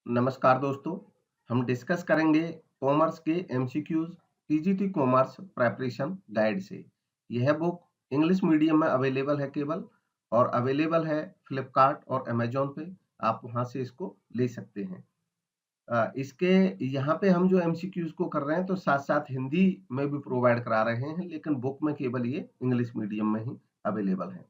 नमस्कार दोस्तों, हम डिस्कस करेंगे कॉमर्स के MCQs TGT commerce preparation guide से। यह बुक इंग्लिश मीडियम में अवेलेबल है केवल, और अवेलेबल है फ्लिपकार्ट और अमेजोन पे। आप वहां से इसको ले सकते हैं। इसके यहाँ पे हम जो एमसीक्यूज को कर रहे हैं तो साथ साथ हिंदी में भी प्रोवाइड करा रहे हैं, लेकिन बुक में केवल ये इंग्लिश मीडियम में ही अवेलेबल है।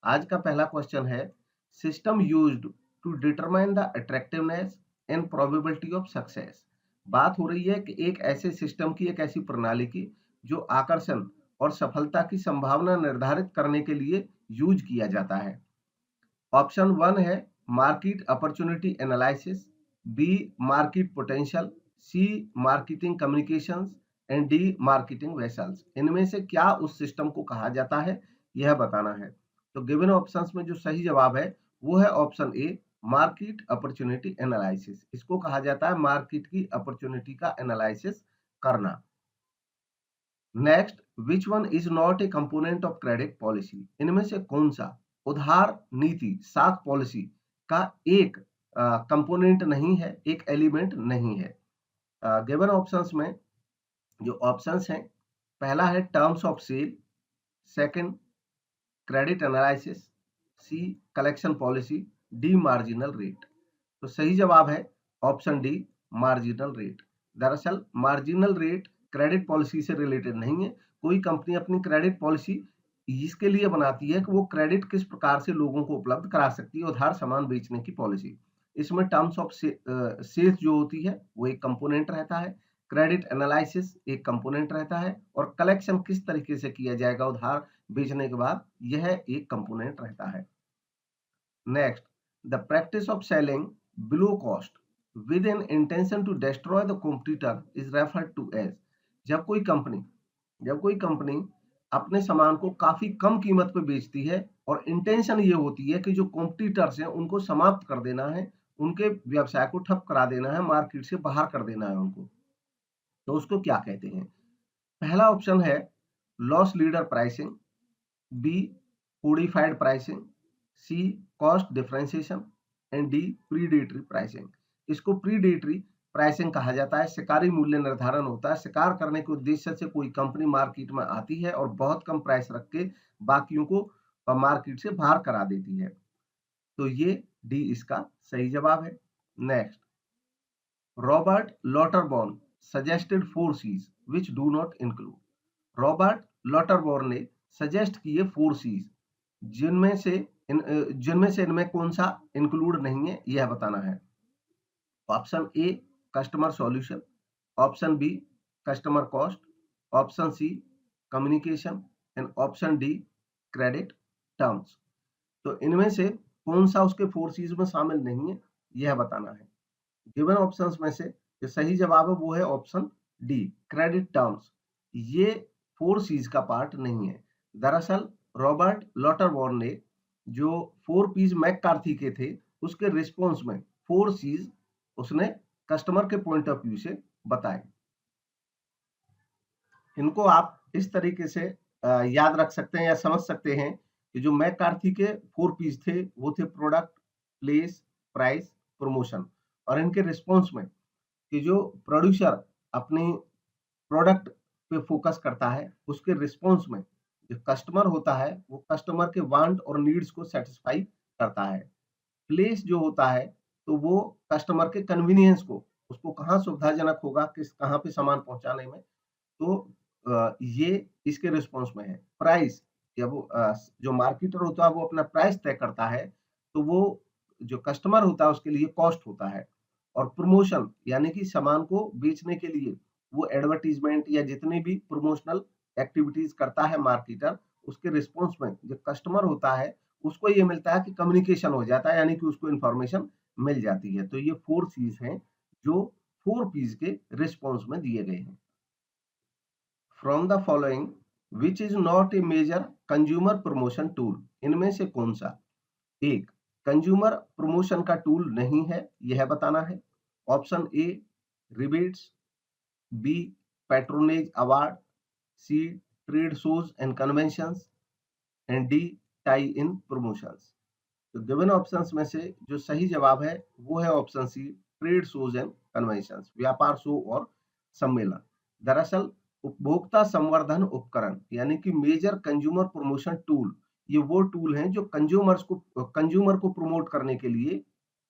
आज का पहला क्वेश्चन है, system used to determine the attractiveness and probability of success. बात हो रही है कि एक ऐसे सिस्टम की, एक ऐसी प्रणाली की जो आकर्षण और सफलता की संभावना निर्धारित करने के लिए यूज किया जाता है। ऑप्शन 1 है market opportunity analysis, B market potential, C marketing communications and D marketing vessels. इनमें से क्या उस सिस्टम को कहा जाता है, यह बताना है। तो गिवन ऑप्शंस में जो सही जवाब है वो है ऑप्शन ए, मार्केट अपॉर्चुनिटी एनालिसिस। इसको कहा जाता है मार्केट की अपॉर्चुनिटी का एनालिसिस करना। Next, which one is not A component of credit policy. इनमें से कौन सा उधार नीति साख पॉलिसी का एक कंपोनेंट नहीं है, एक एलिमेंट नहीं है। गिवन ऑप्शंस में जो ऑप्शंस हैं, पहला है terms of sale, second credit analysis, C collection policy, D marginal rate. तो सही जवाब है ऑप्शन डी, मार्जिनल रेट। दरअसल मार्जिनल रेट क्रेडिट पॉलिसी से रिलेटेड नहीं है। कोई कंपनी अपनी क्रेडिट पॉलिसी इसके लिए बनाती है कि वो क्रेडिट किस प्रकार से लोगों को उपलब्ध करा सकती है, उधार सामान बेचने की पॉलिसी। इसमें टर्म्स ऑफ सेल्स जो होती है वो एक कंपोनेंट रहता है, क्रेडिट एनालिसिस एक कंपोनेंट रहता है, और कलेक्शन किस तरीके से किया जाएगा उधार बेचने के बाद, यह एक कंपोनेंट रहता है। Next, the practice of selling below cost with an intention to destroy the competitor is referred to as। जब कोई कंपनी अपने सामान को काफी कम कीमत पे बेचती है और इंटेंशन ये होती है कि जो कॉम्पिटिटर्स हैं उनको समाप्त कर देना है, उनके व्यवसाय को ठप करा देना है, मार्केट से बाहर कर देना है उनको, तो उसको क्या कहते हैं? पहला ऑप्शन है loss leader pricing, B codified pricing, C cost differentiation and D predatory pricing. इसको प्रीडेटरी प्राइसिंग कहा जाता है। शिकारी मूल्य निर्धारण होता है। शिकार करने के उद्देश्य से कोई कंपनी मार्केट में आती है और बहुत कम प्राइस रख के बाकियों को मार्केट से बाहर करा देती है। तो ये डी इसका सही जवाब है। Next, Robert Lauterborn suggested 4 C's which do not include। Robert Lauterborn ने सजेस्ट किए 4 C's, जिनमें से इनमें कौन सा इंक्लूड नहीं है, यह बताना है। Option A customer solution, option B customer cost, option C communication and option D credit terms. तो इनमें से कौन सा उसके 4 C's में शामिल नहीं है, यह बताना है। गिवन ऑप्शंस में से जो सही जवाब है वो है ऑप्शन डी, क्रेडिट टर्म्स। ये 4 C's का पार्ट नहीं है। दरअसल रॉबर्ट लॉटरबॉर्न ने जो 4 P's मैककार्थी के थे उसके रिस्पॉन्स में 4 C's उसने कस्टमर के पॉइंट ऑफ व्यू से बताए। इनको आप इस तरीके से याद रख सकते हैं या समझ सकते हैं कि जो मैककार्थी के 4 P's थे वो थे प्रोडक्ट, प्लेस, प्राइस, प्रमोशन। और इनके रिस्पॉन्स में कि जो प्रोड्यूसर अपनी प्रोडक्ट पे फोकस करता है, उसके रिस्पॉन्स में जो कस्टमर होता है वो कस्टमर के वांट और नीड्स को सेटिस्फाई करता है। प्लेस जो होता है तो वो कस्टमर के कन्वीनियंस को, उसको कहाँ सुविधाजनक होगा, किस कहाँ पे सामान पहुंचाने में, तो ये इसके रिस्पॉन्स में है। प्राइस, जब जो मार्केटर होता है वो अपना प्राइस तय करता है, तो वो जो कस्टमर होता है उसके लिए कॉस्ट होता है। और प्रमोशन यानी कि सामान को बेचने के लिए वो एडवर्टीजमेंट या जितनी भी प्रमोशनल एक्टिविटीज करता है मार्केटर, उसके रिस्पॉन्स में जो कस्टमर होता है उसको ये मिलता है कि कम्युनिकेशन हो जाता है, यानी कि उसको इंफॉर्मेशन मिल जाती है। तो ये 4 C's हैं जो 4 P's के रिस्पॉन्स में दिए गए हैं। From the following which is not a major consumer promotion tool. इनमें से कौन सा एक कंज्यूमर प्रमोशन का टूल नहीं है, यह बताना है। Option A rebates, B patronage award, C trade shows and conventions and D tie in promotions. तो गिवन ऑप्शंस में से जो सही जवाब है वो है option C, trade shows and conventions, व्यापार शो और सम्मेलन। दरअसल उपभोक्ता संवर्धन उपकरण यानी कि मेजर कंज्यूमर प्रमोशन टूल, ये वो टूल हैं जो कंज्यूमर को प्रमोट करने के लिए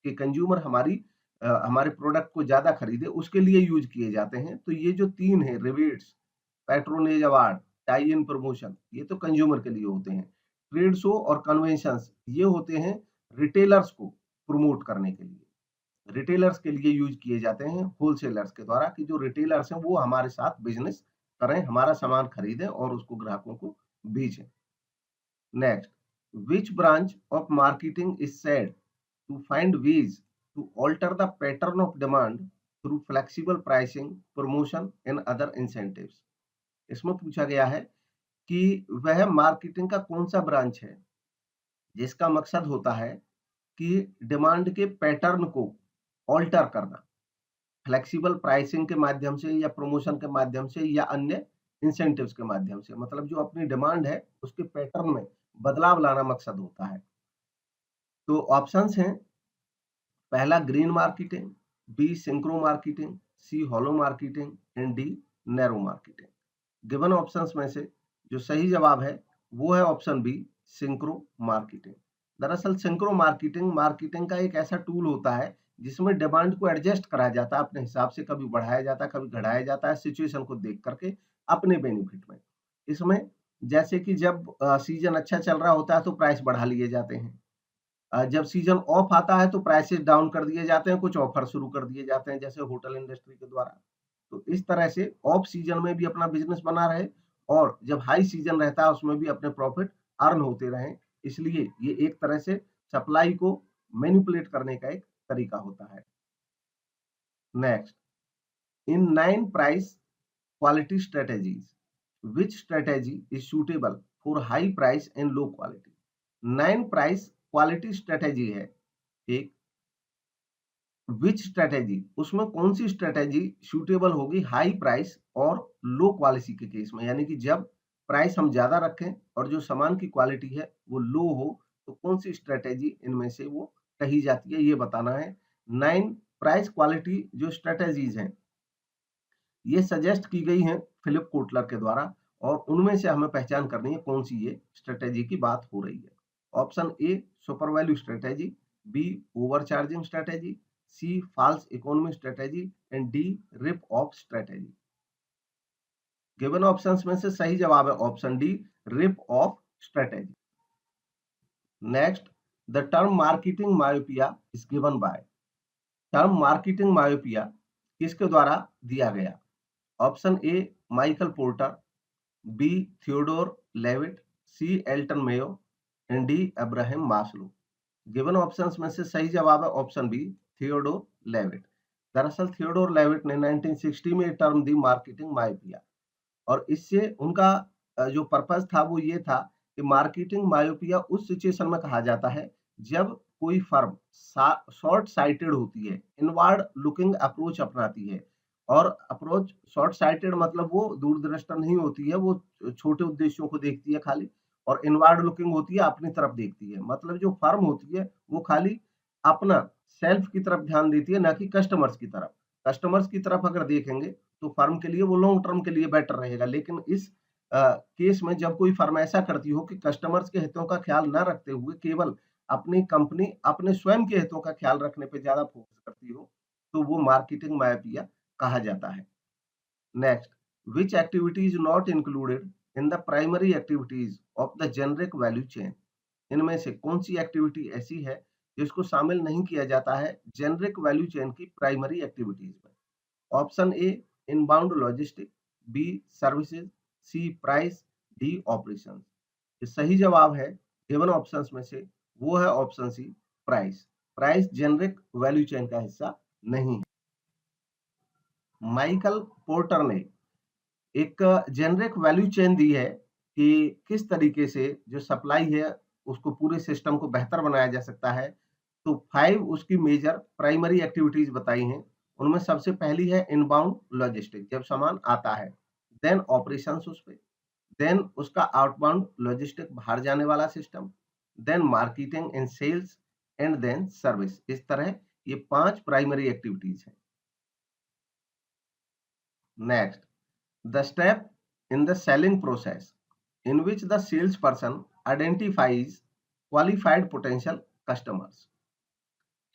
कि कंज्यूमर हमारे प्रोडक्ट को ज्यादा खरीदे, उसके लिए यूज किए जाते हैं। तो ये जो 3 है, rebates, patronage award, tie in promotion, ये तो कंज्यूमर के लिए होते हैं। ट्रेड शो और कन्वेंशंस ये होते हैं रिटेलर्स को प्रमोट करने के लिए, रिटेलर्स के लिए यूज किए जाते हैं होलसेलर्स के द्वारा, कि जो रिटेलर्स हैं वो हमारे साथ बिजनेस करें, हमारा सामान खरीदें और उसको ग्राहकों को बेचें। Next, which branch of marketing is said to find ways to alter the pattern of demand through flexible pricing, promotion and other incentives? इसमें पूछा गया है कि वह मार्केटिंग का कौन सा ब्रांच है जिसका मकसद होता है कि डिमांड के पैटर्न को ऑल्टर करना, फ्लेक्सिबल प्राइसिंग के माध्यम से या प्रमोशन के माध्यम से या अन्य इंसेंटिव्स के माध्यम से। मतलब जो अपनी डिमांड है उसके पैटर्न में बदलाव लाना मकसद होता है। तो ऑप्शंस हैं, पहला green marketing, B synchro marketing, C hollow marketing and D narrow marketing. Given options में से जो सही जवाब है वो है ऑप्शन बी, सिंक्रो मार्केटिंग। दरअसल सिंक्रो मार्केटिंग का एक ऐसा टूल होता है जिसमें डिमांड को एडजस्ट कराया जाता है अपने हिसाब से, कभी बढ़ाया जाता है कभी घटाया जाता है, सिचुएशन को देख करके अपने बेनिफिट में। इसमें जैसे कि जब सीजन अच्छा चल रहा होता है तो प्राइस बढ़ा लिए जाते हैं, जब सीजन ऑफ आता है तो प्राइसेस डाउन कर दिए जाते हैं, कुछ ऑफर शुरू कर दिए जाते हैं जैसे होटल इंडस्ट्री के द्वारा। तो इस तरह से ऑफ सीजन में भी अपना बिजनेस बना रहे और जब हाई सीजन रहता है उसमें भी अपने प्रॉफिट अर्न होते रहें। इसलिए ये एक तरह से सप्लाई को मैनिपुलेट करने का एक तरीका होता है। Next, in 9 price quality strategies which strategy is suitable for high price and low quality? 9 price quality strategy है एक, विच स्ट्रेटेजी, उसमें कौन सी स्ट्रेटेजी सूटेबल होगी हाई प्राइस और लो क्वालिटी के केस में, यानी कि जब प्राइस हम ज्यादा रखें और जो सामान की क्वालिटी है वो लो हो तो कौन सी स्ट्रेटेजी इनमें से वो कही जाती है, ये बताना है। 9 प्राइस क्वालिटी जो स्ट्रेटेजीज हैं ये सजेस्ट की गई हैं फिलिप कोटलर के द्वारा और उनमें से हमें पहचान करनी है कौन सी ये स्ट्रेटेजी की बात हो रही है। Option A, super value strategy, B, overcharging strategy, C, false economy strategy and D, rip off strategy. Given options में से सही जवाब है option D, rip off strategy. Next, the term marketing myopia is given by, term marketing myopia किसके द्वारा दिया गया? Option A, Michael Porter, B, Theodore Levitt, C, Elton Mayo and D, Abraham Maslow. Given options में से सही जवाब है option B, Theodore Levitt. दरअसल थियोडोर लेविट ने 1960 में टर्म दी मार्केटिंग मायोपिया और इससे उनका जो पर्पस था वो ये था कि मार्केटिंग मायोपिया उस सिचुएशन में कहा जाता है जब कोई फर्म शॉर्ट साइटेड होती है, इनवर्ड लुकिंग अप्रोच अपनाती है। और अप्रोच शॉर्ट साइटेड मतलब वो दूरदृष्टा नहीं होती है, वो छोटे उद्देश्यों को देखती है खाली, और इनवर्ड लुकिंग होती है, अपनी तरफ देखती है। मतलब जो फर्म होती है वो खाली अपना सेल्फ की तरफ ध्यान देती है, ना कि कस्टमर्स की तरफ। कस्टमर्स की तरफ अगर देखेंगे तो फर्म के लिए वो लॉन्ग टर्म के लिए बेटर रहेगा, लेकिन इस केस में जब कोई फर्म ऐसा करती हो कि कस्टमर्स के हितों का ख्याल न रखते हुए केवल अपनी कंपनी अपने स्वयं के हितों का ख्याल रखने पे ज्यादा फोकस करती हो तो वो मार्केटिंग मायोपिया कहा जाता है। Next, which activity is not included in the primary activities of the generic value chain? इनमें से कौन सी एक्टिविटी ऐसी है जिसको शामिल नहीं किया जाता है जेनरिक वैल्यू चेन की प्राइमरी एक्टिविटीज में? Option A, inbound logistic, B, services, C, price, D, operation. सही जवाब है गिवन ऑप्शंस में से वो है option C, price. Price generic value chain का हिस्सा नहीं है। माइकल पोर्टर ने एक जेनरिक वैल्यू चेन दी है कि किस तरीके से जो सप्लाई है उसको पूरे सिस्टम को बेहतर बनाया जा सकता है। तो 5 उसकी मेजर प्राइमरी एक्टिविटीज बताई हैं। उनमें सबसे पहली है इनबाउंड लॉजिस्टिक, जब सामान आता है, देन ऑपरेशंस उस पे, देन उसका आउटबाउंड लॉजिस्टिक, बाहर जाने वाला system, then marketing and sales and then service. इस तरह ये 5 प्राइमरी एक्टिविटीज हैं। Next, the step in the selling process in which the salesperson identifies qualified potential customers।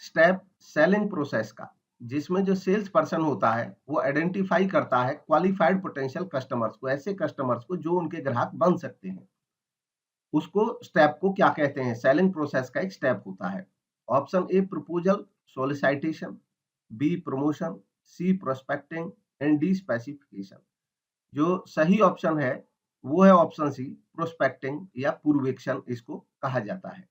Step selling process का, जिसमें जो सेल्स पर्सन होता है वो आइडेंटिफाई करता है क्वालिफाइड पोटेंशियल कस्टमर्स को, ऐसे कस्टमर्स को जो उनके ग्राहक बन सकते हैं। उसको स्टेप को क्या कहते हैं? सेलिंग प्रोसेस का एक स्टेप होता है। Option A proposal solicitation, B promotion, C prospecting and D specification. जो सही ऑप्शन है वो है ऑप्शन सी, प्रोस्पेक्टिंग या पूर्वेक्षण इसको कहा जाता है।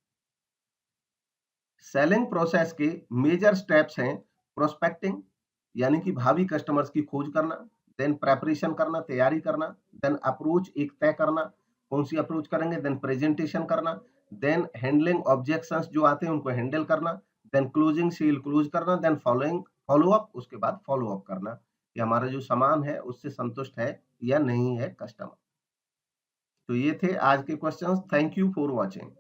सेलिंग प्रोसेस के मेजर स्टेप्स हैं प्रोस्पेक्टिंग यानी कि भावी कस्टमर्स की खोज करना, देन प्रेपरेशन करना, तैयारी करना, देन अप्रोच एक तय करना, कौन सी अप्रोच करेंगे, देन प्रेजेंटेशन करना, देन हैंडलिंग ऑब्जेक्शंस जो आते हैं उनको हैंडल करना, देन क्लोजिंग सेल क्लोज करना, देन फॉलो अप, उसके बाद फॉलो अप करना कि हमारा जो सामान है उससे संतुष्ट है या नहीं है कस्टमर। तो ये थे आज के questions. Thank you for watching.